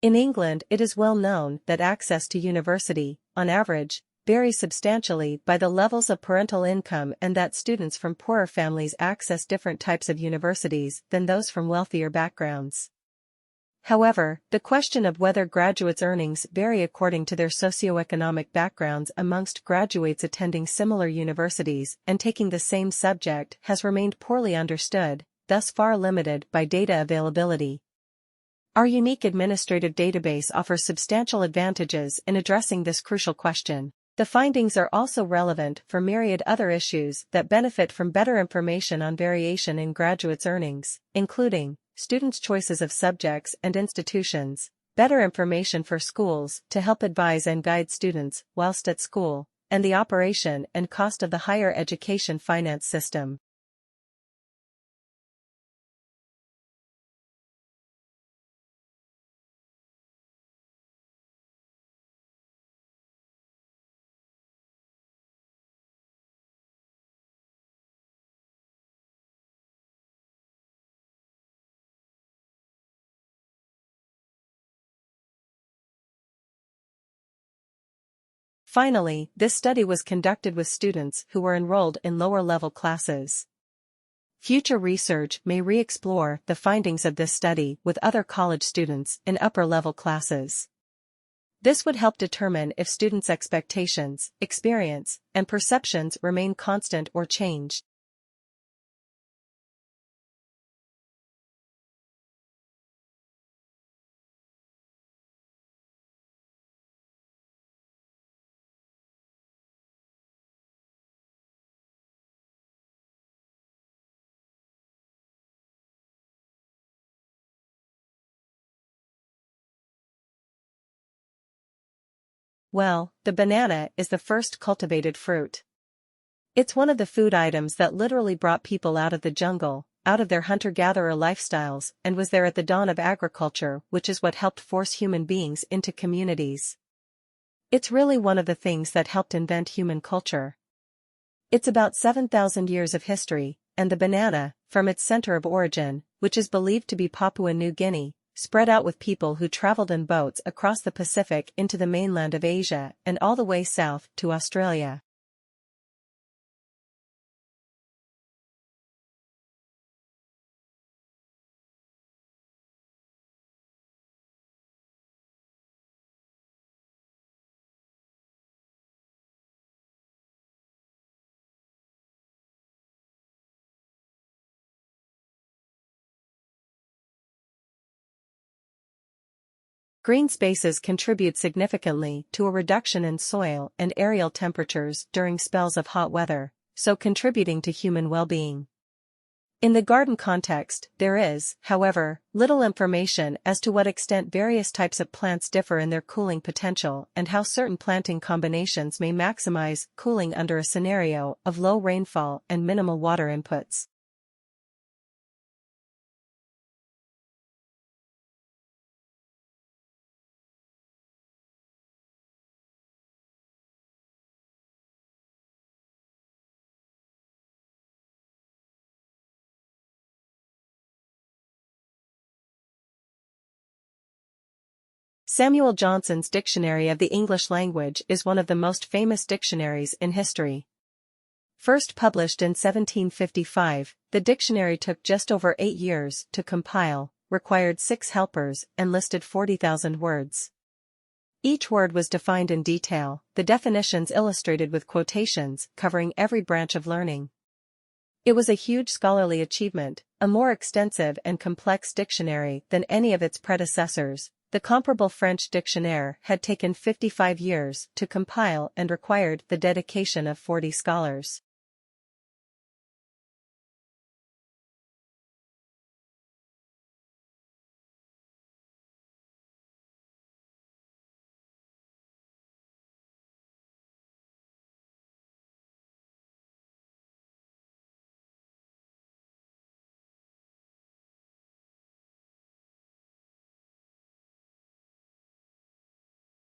In England, it is well known that access to university, on average, varies substantially by the levels of parental income and that students from poorer families access different types of universities than those from wealthier backgrounds. However, the question of whether graduates' earnings vary according to their socioeconomic backgrounds amongst graduates attending similar universities and taking the same subject has remained poorly understood, thus far limited by data availability. Our unique administrative database offers substantial advantages in addressing this crucial question. The findings are also relevant for myriad other issues that benefit from better information on variation in graduates' earnings, including students' choices of subjects and institutions, better information for schools to help advise and guide students whilst at school, and the operation and cost of the higher education finance system. Finally, this study was conducted with students who were enrolled in lower-level classes. Future research may re-explore the findings of this study with other college students in upper-level classes. This would help determine if students' expectations, experience, and perceptions remain constant or change. Well, the banana is the first cultivated fruit. It's one of the food items that literally brought people out of the jungle, out of their hunter-gatherer lifestyles, and was there at the dawn of agriculture, which is what helped force human beings into communities. It's really one of the things that helped invent human culture. It's about 7,000 years of history, and the banana, from its center of origin, which is believed to be Papua New Guinea, spread out with people who traveled in boats across the Pacific into the mainland of Asia and all the way south to Australia. Green spaces contribute significantly to a reduction in soil and aerial temperatures during spells of hot weather, so contributing to human well-being. In the garden context, there is, however, little information as to what extent various types of plants differ in their cooling potential and how certain planting combinations may maximize cooling under a scenario of low rainfall and minimal water inputs. Samuel Johnson's Dictionary of the English Language is one of the most famous dictionaries in history. First published in 1755, the dictionary took just over 8 years to compile, required 6 helpers, and listed 40,000 words. Each word was defined in detail, the definitions illustrated with quotations covering every branch of learning. It was a huge scholarly achievement, a more extensive and complex dictionary than any of its predecessors. The comparable French dictionnaire had taken 55 years to compile and required the dedication of 40 scholars.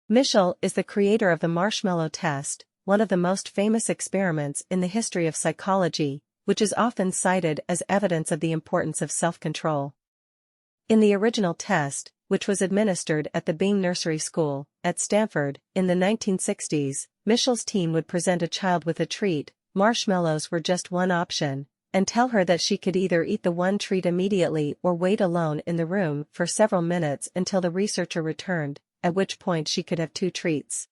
Michel is the creator of the marshmallow test, one of the most famous experiments in the history of psychology, which is often cited as evidence of the importance of self-control. In the original test, which was administered at the Bean Nursery School, at Stanford. In the 1960s, Michel's team would present a child with a treat, marshmallows were just one option, and tell her that she could either eat the one treat immediately or wait alone in the room for several minutes until the researcher returned, at which point she could have two treats.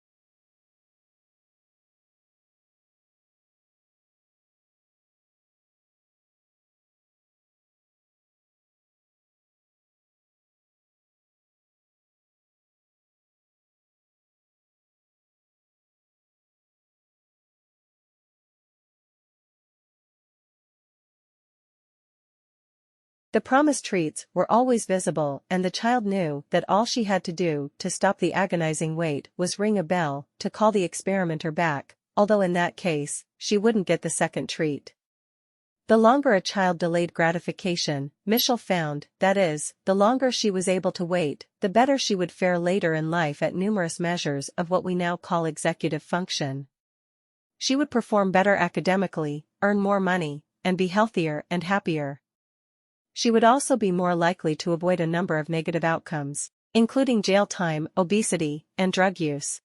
The promised treats were always visible, and the child knew that all she had to do to stop the agonizing wait was ring a bell to call the experimenter back, although in that case, she wouldn't get the second treat. The longer a child delayed gratification, Michel found, that is, the longer she was able to wait, the better she would fare later in life at numerous measures of what we now call executive function. She would perform better academically, earn more money, and be healthier and happier. She would also be more likely to avoid a number of negative outcomes, including jail time, obesity, and drug use.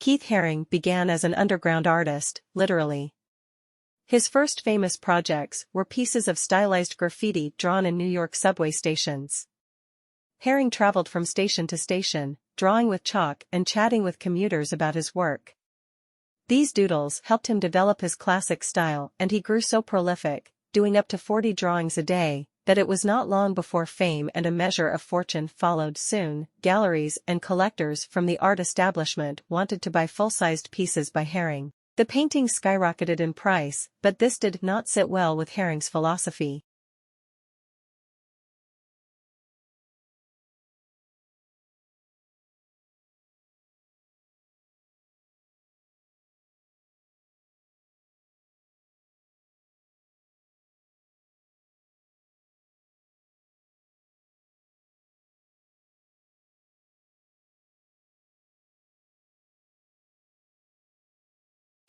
Keith Haring began as an underground artist, literally. His first famous projects were pieces of stylized graffiti drawn in New York subway stations. Haring traveled from station to station, drawing with chalk and chatting with commuters about his work. These doodles helped him develop his classic style, and he grew so prolific, doing up to 40 drawings a day, that it was not long before fame and a measure of fortune followed. Soon, galleries and collectors from the art establishment wanted to buy full-sized pieces by Haring. The paintings skyrocketed in price, but this did not sit well with Haring's philosophy.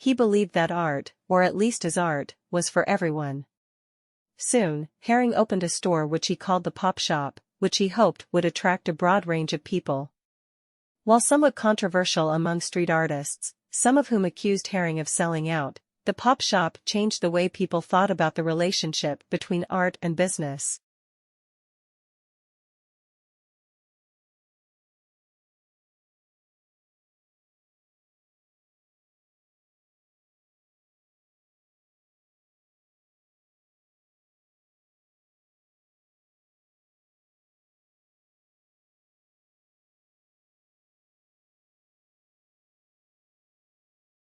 He believed that art, or at least his art, was for everyone. Soon, Haring opened a store which he called the Pop Shop, which he hoped would attract a broad range of people. While somewhat controversial among street artists, some of whom accused Haring of selling out, the Pop Shop changed the way people thought about the relationship between art and business.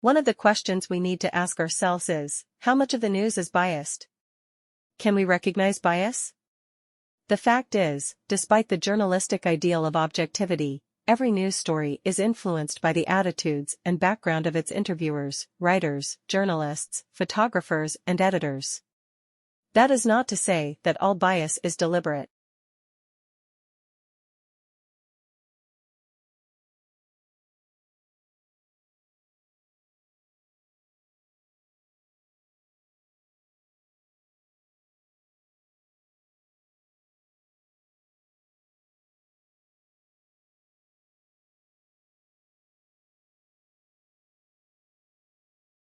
One of the questions we need to ask ourselves is, how much of the news is biased? Can we recognize bias? The fact is, despite the journalistic ideal of objectivity, every news story is influenced by the attitudes and background of its interviewers, writers, journalists, photographers, and editors. That is not to say that all bias is deliberate.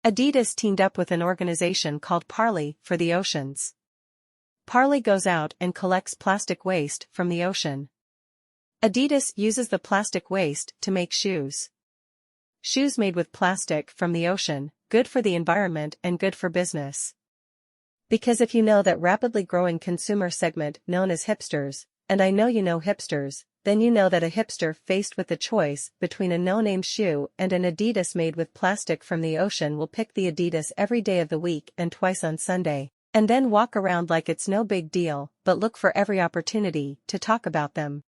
Adidas teamed up with an organization called Parley for the oceans. Parley goes out and collects plastic waste from the ocean. Adidas uses the plastic waste to make shoes. Shoes made with plastic from the ocean, good for the environment and good for business. Because if you know that rapidly growing consumer segment known as hipsters, and I know you know hipsters, then you know that a hipster faced with the choice between a no-name shoe and an Adidas made with plastic from the ocean will pick the Adidas every day of the week and twice on Sunday, and then walk around like it's no big deal, but look for every opportunity to talk about them.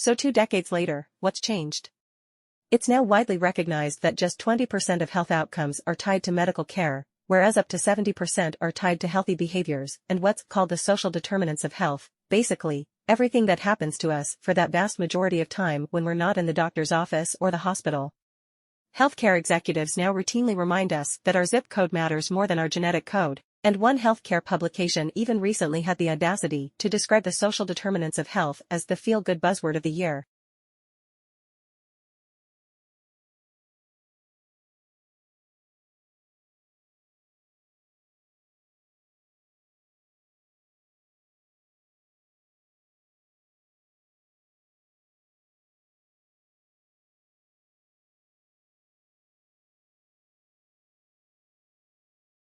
So 2 decades later, what's changed? It's now widely recognized that just 20% of health outcomes are tied to medical care, whereas up to 70% are tied to healthy behaviors and what's called the social determinants of health, basically, everything that happens to us for that vast majority of time when we're not in the doctor's office or the hospital. Healthcare executives now routinely remind us that our zip code matters more than our genetic code, and one healthcare publication even recently had the audacity to describe the social determinants of health as the feel-good buzzword of the year.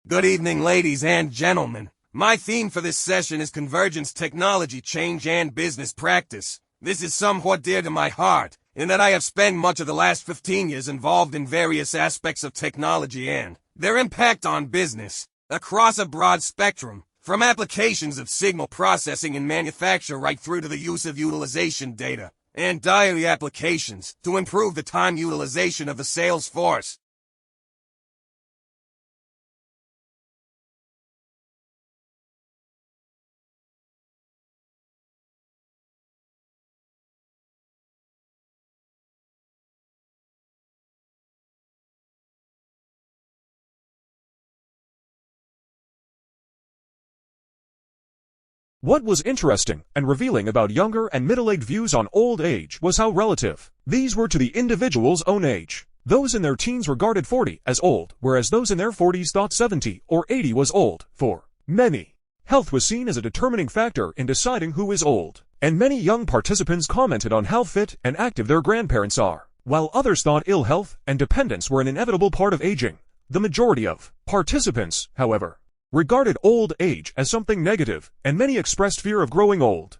Good evening, ladies and gentlemen. My theme for this session is convergence, technology, change, and business practice. This is somewhat dear to my heart, in that I have spent much of the last 15 years involved in various aspects of technology and their impact on business, across a broad spectrum, from applications of signal processing in manufacture right through to the use of utilization data and diary applications to improve the time utilization of the sales force. What was interesting and revealing about younger and middle-aged views on old age was how relative these were to the individual's own age. Those in their teens regarded 40 as old, whereas those in their 40s thought 70 or 80 was old. For many, health was seen as a determining factor in deciding who is old, and many young participants commented on how fit and active their grandparents are, while others thought ill health and dependence were an inevitable part of aging. The majority of participants, however, regarded old age as something negative, and many expressed fear of growing old.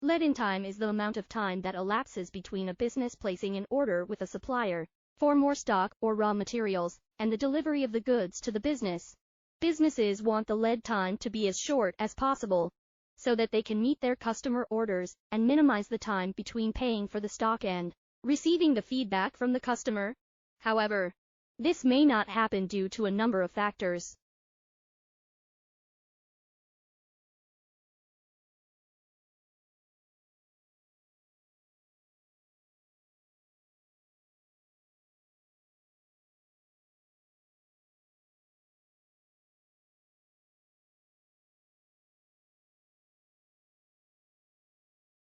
Lead-in time is the amount of time that elapses between a business placing an order with a supplier for more stock or raw materials and the delivery of the goods to the business. Businesses want the lead time to be as short as possible so that they can meet their customer orders and minimize the time between paying for the stock and receiving the feedback from the customer. However, this may not happen due to a number of factors.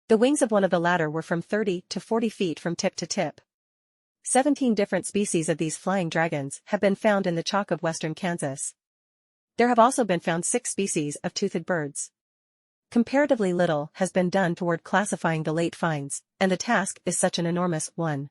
The wings of one of the latter were from 30 to 40 feet from tip to tip. 17 different species of these flying dragons have been found in the Chowk of western Kansas. There have also been found 6 species of toothed birds. Comparatively little has been done toward classifying the late finds, and the task is such an enormous one.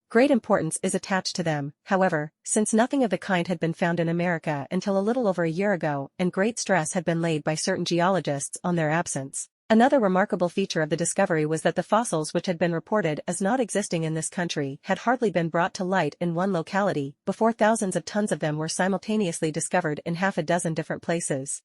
Great importance is attached to them, however, since nothing of the kind had been found in America until a little over a year ago, and great stress had been laid by certain geologists on their absence. Another remarkable feature of the discovery was that the fossils which had been reported as not existing in this country had hardly been brought to light in one locality before thousands of tons of them were simultaneously discovered in half a dozen different places.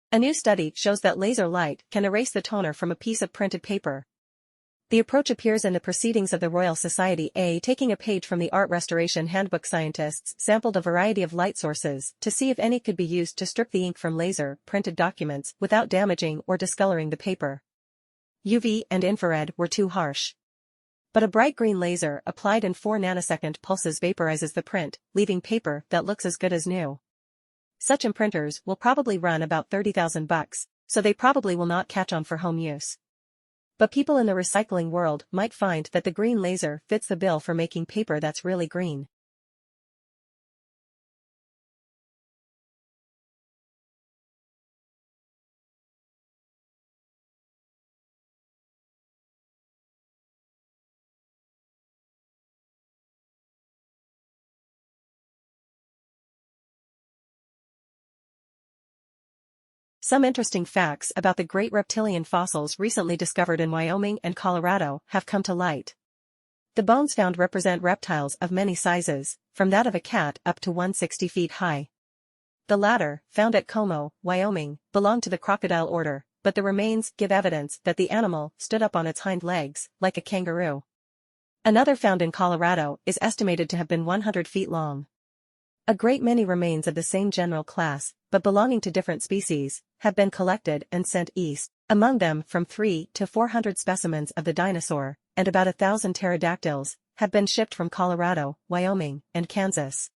A new study shows that laser light can erase the toner from a piece of printed paper. The approach appears in the Proceedings of the Royal Society. Taking a page from the Art Restoration Handbook, scientists sampled a variety of light sources to see if any could be used to strip the ink from laser-printed documents without damaging or discoloring the paper. UV and infrared were too harsh. But a bright green laser applied in 4 nanosecond pulses vaporizes the print, leaving paper that looks as good as new. Such imprinters will probably run about $30,000, so they probably will not catch on for home use. But people in the recycling world might find that the green laser fits the bill for making paper that's really green. Some interesting facts about the great reptilian fossils recently discovered in Wyoming and Colorado have come to light. The bones found represent reptiles of many sizes, from that of a cat up to 160 feet high. The latter, found at Como, Wyoming, belong to the crocodile order, but the remains give evidence that the animal stood up on its hind legs, like a kangaroo. Another found in Colorado is estimated to have been 100 feet long. A great many remains of the same general class, but belonging to different species, have been collected and sent east, among them from 300 to 400 specimens of the dinosaur, and about 1,000 pterodactyls, have been shipped from Colorado, Wyoming, and Kansas.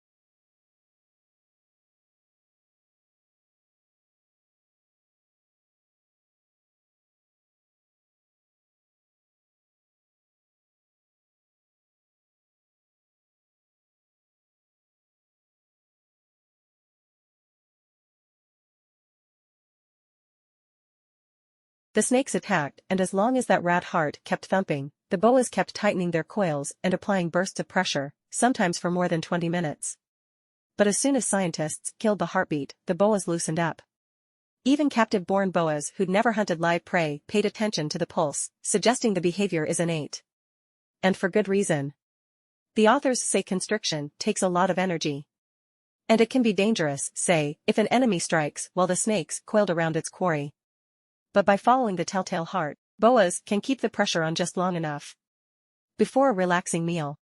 The snakes attacked, and as long as that rat heart kept thumping, the boas kept tightening their coils and applying bursts of pressure, sometimes for more than 20 minutes. But as soon as scientists killed the heartbeat, the boas loosened up. Even captive-born boas who'd never hunted live prey paid attention to the pulse, suggesting the behavior is innate. And for good reason. The authors say constriction takes a lot of energy. And it can be dangerous, say, if an enemy strikes while the snake's coiled around its quarry. But by following the telltale heart, boas can keep the pressure on just long enough before a relaxing meal.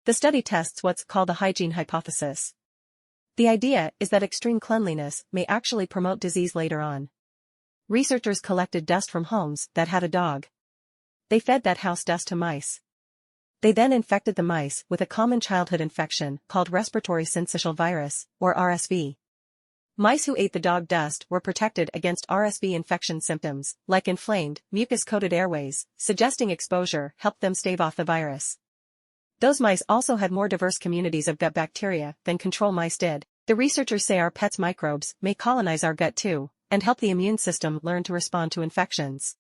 The study tests what's called the hygiene hypothesis. The idea is that extreme cleanliness may actually promote disease later on. Researchers collected dust from homes that had a dog. They fed that house dust to mice. They then infected the mice with a common childhood infection called respiratory syncytial virus, or RSV. Mice who ate the dog dust were protected against RSV infection symptoms, like inflamed, mucus-coated airways, suggesting exposure helped them stave off the virus. Those mice also had more diverse communities of gut bacteria than control mice did. The researchers say our pets' microbes may colonize our gut too, and help the immune system learn to respond to infections.